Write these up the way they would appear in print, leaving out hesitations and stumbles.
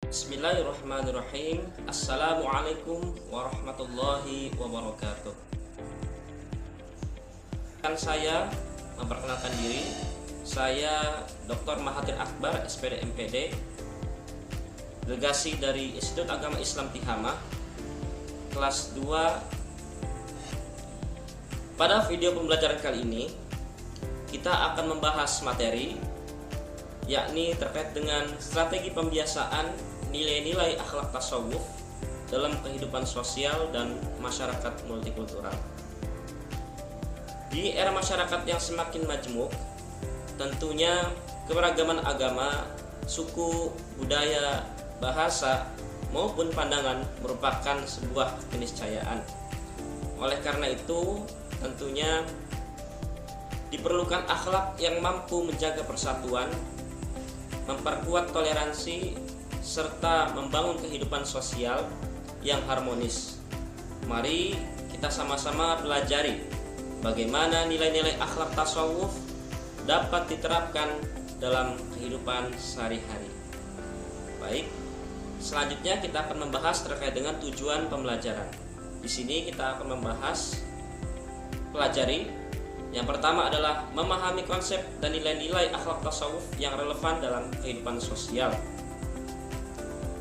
Bismillahirrahmanirrahim. Assalamualaikum warahmatullahi wabarakatuh. Saya memperkenalkan diri. Saya Dr. Mahathir Akbar, SPD MPD, delegasi dari Institut Agama Islam Tihama, kelas 2. Pada video pembelajaran kali ini, kita akan membahas materi yakni terkait dengan strategi pembiasaan nilai-nilai akhlak tasawuf dalam kehidupan sosial dan masyarakat multikultural. Di era masyarakat yang semakin majmuk, tentunya keberagaman agama, suku, budaya, bahasa, maupun pandangan merupakan sebuah keniscayaan. Oleh karena itu, tentunya diperlukan akhlak yang mampu menjaga persatuan, memperkuat toleransi, serta membangun kehidupan sosial yang harmonis. Mari kita sama-sama pelajari bagaimana nilai-nilai akhlak tasawuf dapat diterapkan dalam kehidupan sehari-hari. Baik, selanjutnya kita akan membahas terkait dengan tujuan pembelajaran. Di sini kita akan membahas pelajari. Yang pertama adalah memahami konsep dan nilai-nilai akhlak tasawuf yang relevan dalam kehidupan sosial.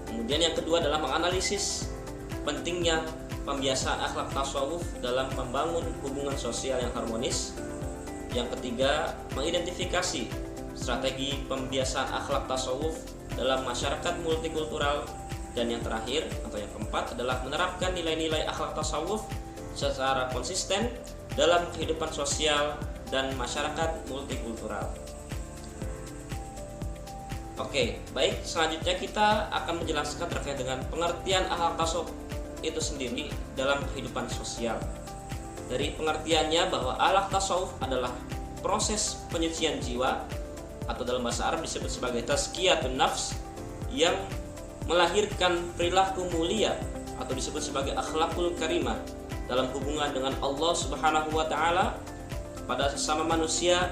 Kemudian yang kedua adalah menganalisis pentingnya pembiasaan akhlak tasawuf dalam membangun hubungan sosial yang harmonis. Yang ketiga, mengidentifikasi strategi pembiasaan akhlak tasawuf dalam masyarakat multikultural. Dan yang terakhir atau yang keempat adalah menerapkan nilai-nilai akhlak tasawuf secara konsisten dalam kehidupan sosial dan masyarakat multikultural. Oke, baik, selanjutnya kita akan menjelaskan terkait dengan pengertian akhlak tasawuf itu sendiri dalam kehidupan sosial. Dari pengertiannya bahwa akhlak tasawuf adalah proses penyucian jiwa atau dalam bahasa Arab disebut sebagai tazkiyatun nafs yang melahirkan perilaku mulia atau disebut sebagai akhlakul karimah dalam hubungan dengan Allah Subhanahu wa taala pada sesama manusia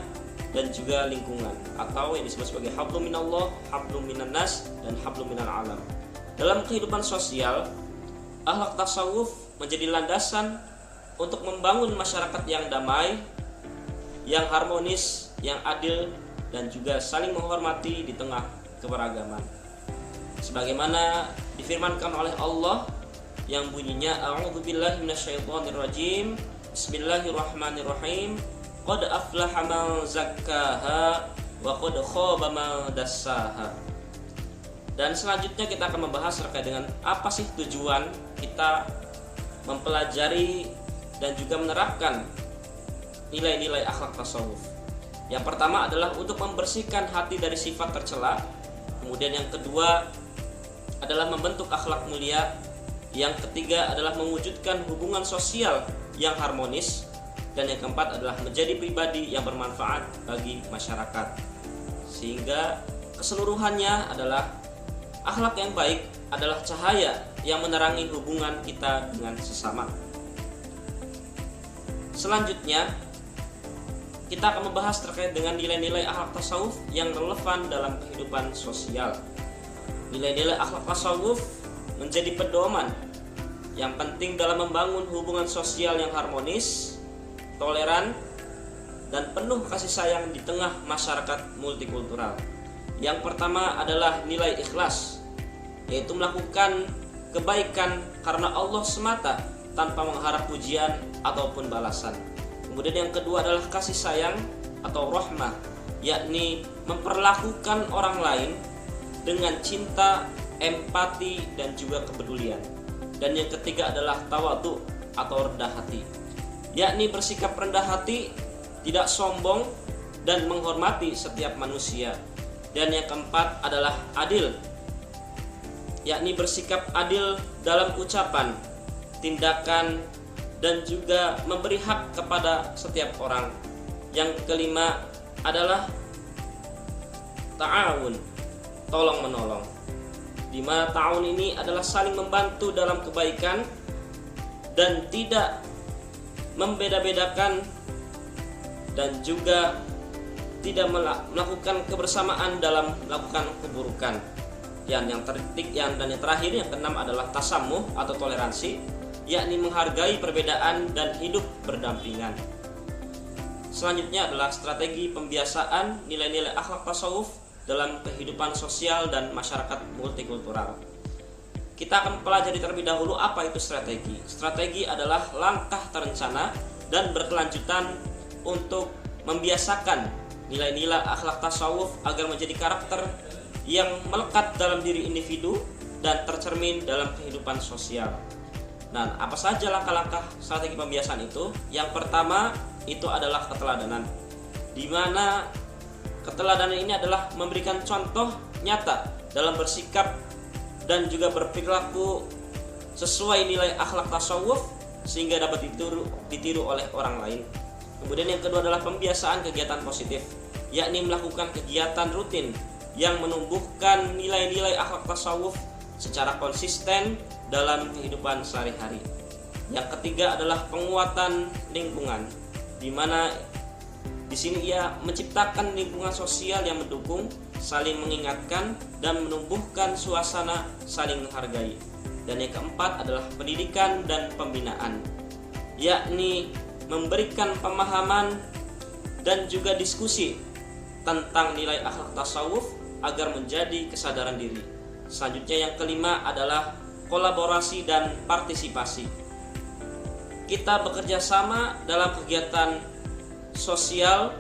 dan juga lingkungan, atau yang disebut sebagai hablum minallah, hablum minan nas, dan hablum minal alam. Dalam kehidupan sosial, akhlak tasawuf menjadi landasan untuk membangun masyarakat yang damai, yang harmonis, yang adil, dan juga saling menghormati di tengah keberagaman. Sebagaimana difirmankan oleh Allah yang bunyinya a'udzubillahi minasyaitonirrajim, bismillahirrahmanirrahim, qad aflaha man zakkaha wa qad khaba man dassaha. Dan selanjutnya kita akan membahas terkait dengan apa sih tujuan kita mempelajari dan juga menerapkan nilai-nilai akhlak tasawuf. Yang pertama adalah untuk membersihkan hati dari sifat tercela. Kemudian yang kedua adalah membentuk akhlak mulia. Yang ketiga adalah mewujudkan hubungan sosial yang harmonis. Dan yang keempat adalah menjadi pribadi yang bermanfaat bagi masyarakat. Sehingga keseluruhannya adalah akhlak yang baik adalah cahaya yang menerangi hubungan kita dengan sesama. Selanjutnya kita akan membahas terkait dengan nilai-nilai akhlak tasawuf yang relevan dalam kehidupan sosial. Nilai-nilai akhlak tasawuf menjadi pedoman yang penting dalam membangun hubungan sosial yang harmonis, toleran, dan penuh kasih sayang di tengah masyarakat multikultural. Yang pertama adalah nilai ikhlas, yaitu melakukan kebaikan karena Allah semata tanpa mengharap pujian ataupun balasan. Kemudian yang kedua adalah kasih sayang atau rahmah, yakni memperlakukan orang lain dengan cinta, empati, dan juga kepedulian. Dan yang ketiga adalah tawadhu atau rendah hati, yakni bersikap rendah hati, tidak sombong, dan menghormati setiap manusia. Dan yang keempat adalah adil, yakni bersikap adil dalam ucapan, tindakan, dan juga memberi hak kepada setiap orang. Yang kelima adalah ta'awun, tolong menolong, di mana ta'awun ini adalah saling membantu dalam kebaikan dan tidak membeda-bedakan, dan juga tidak melakukan kebersamaan dalam melakukan keburukan. Dan yang terakhir yang keenam adalah tasamuh atau toleransi, yakni menghargai perbedaan dan hidup berdampingan. Selanjutnya adalah strategi pembiasaan nilai-nilai akhlak tasawuf dalam kehidupan sosial dan masyarakat multikultural. Kita akan pelajari terlebih dahulu apa itu strategi. Strategi adalah langkah terencana dan berkelanjutan untuk membiasakan nilai-nilai akhlak tasawuf agar menjadi karakter yang melekat dalam diri individu dan tercermin dalam kehidupan sosial. Nah, apa saja langkah-langkah strategi pembiasaan itu? Yang pertama itu adalah keteladanan, di mana keteladanan ini adalah memberikan contoh nyata dalam bersikap dan juga berperilaku sesuai nilai akhlak tasawuf sehingga dapat ditiru oleh orang lain. Kemudian yang kedua adalah pembiasaan kegiatan positif, yakni melakukan kegiatan rutin yang menumbuhkan nilai-nilai akhlak tasawuf secara konsisten dalam kehidupan sehari-hari. Yang ketiga adalah penguatan lingkungan, di mana di sini ia menciptakan lingkungan sosial yang mendukung, saling mengingatkan dan menumbuhkan suasana saling menghargai. Dan yang keempat adalah pendidikan dan pembinaan, yakni memberikan pemahaman dan juga diskusi tentang nilai akhlak tasawuf agar menjadi kesadaran diri. Selanjutnya yang kelima adalah kolaborasi dan partisipasi. Kita bekerja sama dalam kegiatan sosial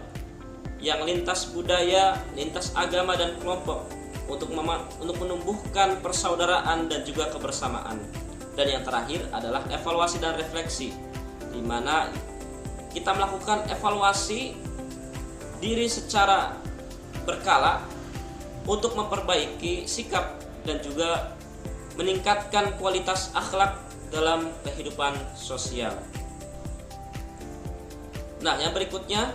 yang lintas budaya, lintas agama dan kelompok untuk menumbuhkan persaudaraan dan juga kebersamaan. Dan yang terakhir adalah evaluasi dan refleksi, di mana kita melakukan evaluasi diri secara berkala untuk memperbaiki sikap dan juga meningkatkan kualitas akhlak dalam kehidupan sosial. Nah, yang berikutnya,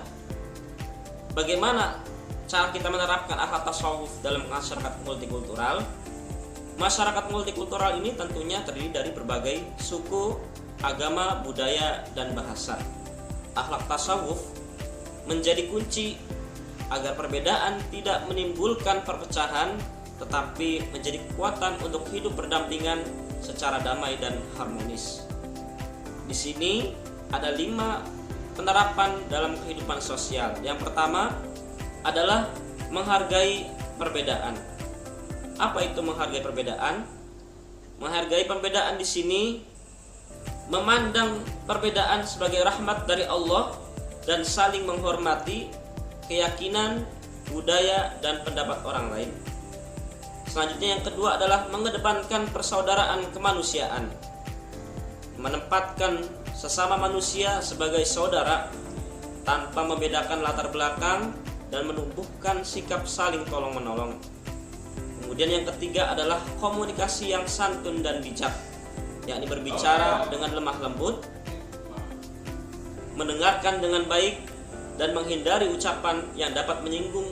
bagaimana cara kita menerapkan akhlak tasawuf dalam masyarakat multikultural? Masyarakat multikultural ini tentunya terdiri dari berbagai suku, agama, budaya, dan bahasa. Akhlak tasawuf menjadi kunci agar perbedaan tidak menimbulkan perpecahan, tetapi menjadi kekuatan untuk hidup berdampingan secara damai dan harmonis. Di sini ada 5 penerapan dalam kehidupan sosial. Yang pertama adalah menghargai perbedaan. Apa itu menghargai perbedaan? Menghargai perbedaan di sini memandang perbedaan sebagai rahmat dari Allah dan saling menghormati keyakinan, budaya, dan pendapat orang lain. Selanjutnya yang kedua adalah mengedepankan persaudaraan kemanusiaan, menempatkan sesama manusia sebagai saudara tanpa membedakan latar belakang dan menumbuhkan sikap saling tolong-menolong. Kemudian yang ketiga adalah komunikasi yang santun dan bijak, yakni berbicara dengan lemah lembut, mendengarkan dengan baik, dan menghindari ucapan yang dapat menyinggung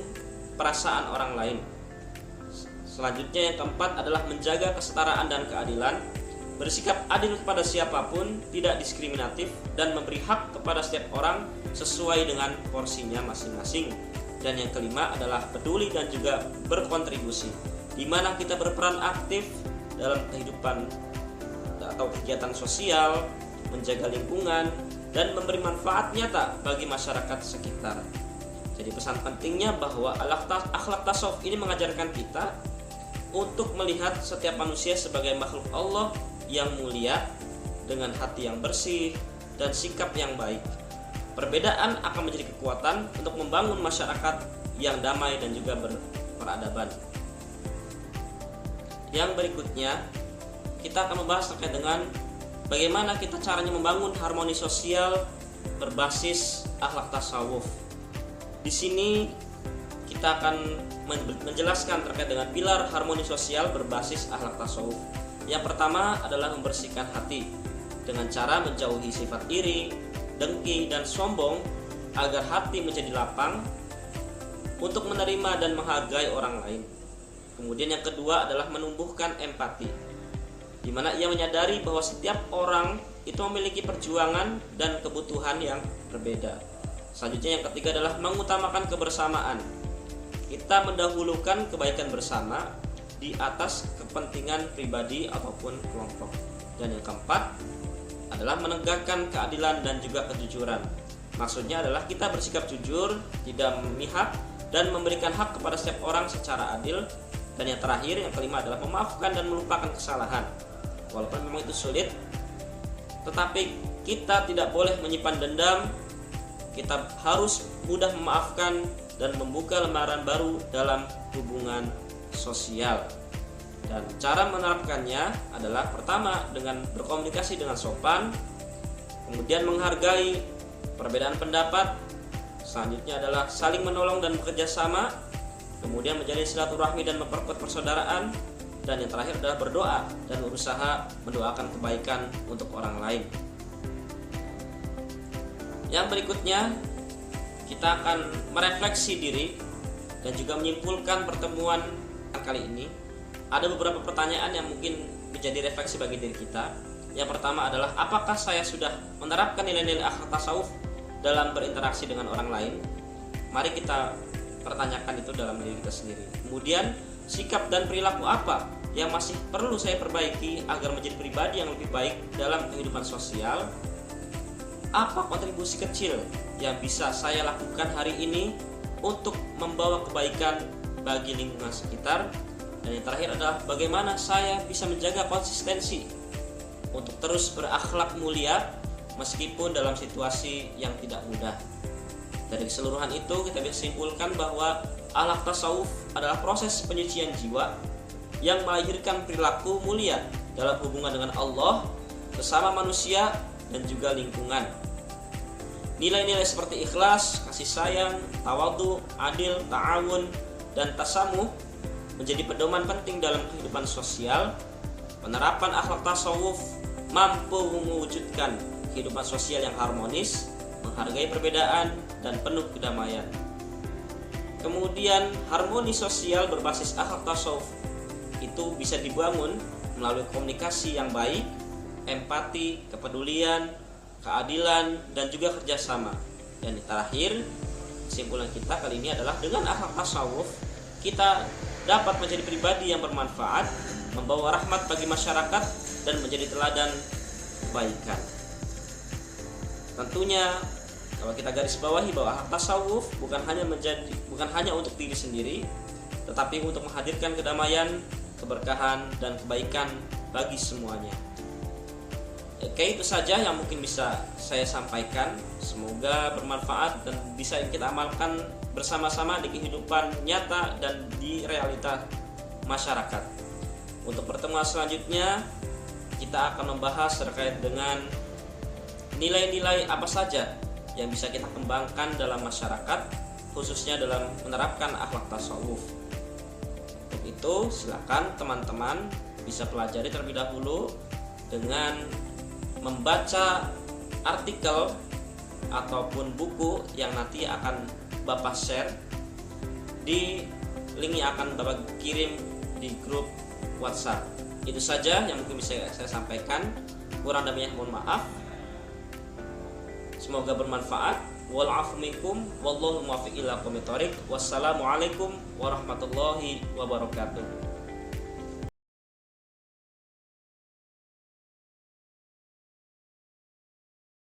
perasaan orang lain. Selanjutnya yang keempat adalah menjaga kesetaraan dan keadilan, bersikap adil kepada siapapun, tidak diskriminatif, dan memberi hak kepada setiap orang sesuai dengan porsinya masing-masing. Dan yang kelima adalah peduli dan juga berkontribusi, di mana kita berperan aktif dalam kehidupan atau kegiatan sosial, menjaga lingkungan, dan memberi manfaat nyata bagi masyarakat sekitar. Jadi pesan pentingnya bahwa akhlak tasawuf ini mengajarkan kita untuk melihat setiap manusia sebagai makhluk Allah yang mulia dengan hati yang bersih dan sikap yang baik. Perbedaan akan menjadi kekuatan untuk membangun masyarakat yang damai dan juga berperadaban. Yang berikutnya, kita akan membahas terkait dengan bagaimana kita caranya membangun harmoni sosial berbasis akhlak tasawuf. Di sini kita akan menjelaskan terkait dengan pilar harmoni sosial berbasis akhlak tasawuf. Yang pertama adalah membersihkan hati dengan cara menjauhi sifat iri, dengki, dan sombong agar hati menjadi lapang untuk menerima dan menghargai orang lain. Kemudian yang kedua adalah menumbuhkan empati, di mana ia menyadari bahwa setiap orang itu memiliki perjuangan dan kebutuhan yang berbeda. Selanjutnya yang ketiga adalah mengutamakan kebersamaan. Kita mendahulukan kebaikan bersama di atas kepentingan pribadi ataupun kelompok. Dan yang keempat adalah menegakkan keadilan dan juga kejujuran. Maksudnya adalah kita bersikap jujur, tidak memihak, dan memberikan hak kepada setiap orang secara adil. Dan yang terakhir, yang kelima adalah memaafkan dan melupakan kesalahan. Walaupun memang itu sulit, tetapi kita tidak boleh menyimpan dendam. Kita harus mudah memaafkan dan membuka lembaran baru dalam hubungan sosial. Dan cara menerapkannya adalah pertama dengan berkomunikasi dengan sopan, kemudian menghargai perbedaan pendapat, selanjutnya adalah saling menolong dan bekerja sama, kemudian menjalin silaturahmi dan memperkuat persaudaraan, dan yang terakhir adalah berdoa dan berusaha mendoakan kebaikan untuk orang lain. Yang berikutnya, kita akan merefleksi diri dan juga menyimpulkan pertemuan kali ini. Ada beberapa pertanyaan yang mungkin menjadi refleksi bagi diri kita. Yang pertama adalah, apakah saya sudah menerapkan nilai-nilai akhlak tasawuf dalam berinteraksi dengan orang lain? Mari kita pertanyakan itu dalam diri kita sendiri. Kemudian, sikap dan perilaku apa yang masih perlu saya perbaiki agar menjadi pribadi yang lebih baik dalam kehidupan sosial? Apa kontribusi kecil yang bisa saya lakukan hari ini untuk membawa kebaikan bagi lingkungan sekitar? Dan yang terakhir adalah bagaimana saya bisa menjaga konsistensi untuk terus berakhlak mulia meskipun dalam situasi yang tidak mudah. Dari keseluruhan itu kita bisa simpulkan bahwa akhlak tasawuf adalah proses penyucian jiwa yang melahirkan perilaku mulia dalam hubungan dengan Allah, sesama manusia, dan juga lingkungan. Nilai-nilai seperti ikhlas, kasih sayang, tawadhu, adil, ta'awun, dan tasamuh menjadi pedoman penting dalam kehidupan sosial. Penerapan akhlak tasawuf mampu mewujudkan kehidupan sosial yang harmonis, menghargai perbedaan, dan penuh kedamaian. Kemudian harmoni sosial berbasis akhlak tasawuf itu bisa dibangun melalui komunikasi yang baik, empati, kepedulian, keadilan, dan juga kerjasama. Dan yang terakhir, kesimpulan kita kali ini adalah dengan akhlak tasawuf kita dapat menjadi pribadi yang bermanfaat, membawa rahmat bagi masyarakat, dan menjadi teladan kebaikan. Tentunya kalau kita garis bawahi bahwa akhlak tasawuf bukan hanya untuk diri sendiri, tetapi untuk menghadirkan kedamaian, keberkahan, dan kebaikan bagi semuanya. Oke, itu saja yang mungkin bisa saya sampaikan. Semoga bermanfaat dan bisa kita amalkan bersama-sama di kehidupan nyata dan di realita masyarakat. Untuk pertemuan selanjutnya, kita akan membahas terkait dengan nilai-nilai apa saja yang bisa kita kembangkan dalam masyarakat, khususnya dalam menerapkan akhlak tasawuf. Untuk itu, silakan teman-teman bisa pelajari terlebih dahulu dengan membaca artikel ataupun buku yang nanti akan Bapak share di link yang akan Bapak kirim di grup WhatsApp. Itu saja yang mungkin bisa saya sampaikan. Kurang lebihnya mohon maaf. Semoga bermanfaat. Wal-'afwu minkum wallahu muwaffiq ila aqwamit thoriq. Wassalamualaikum warahmatullahi wabarakatuh.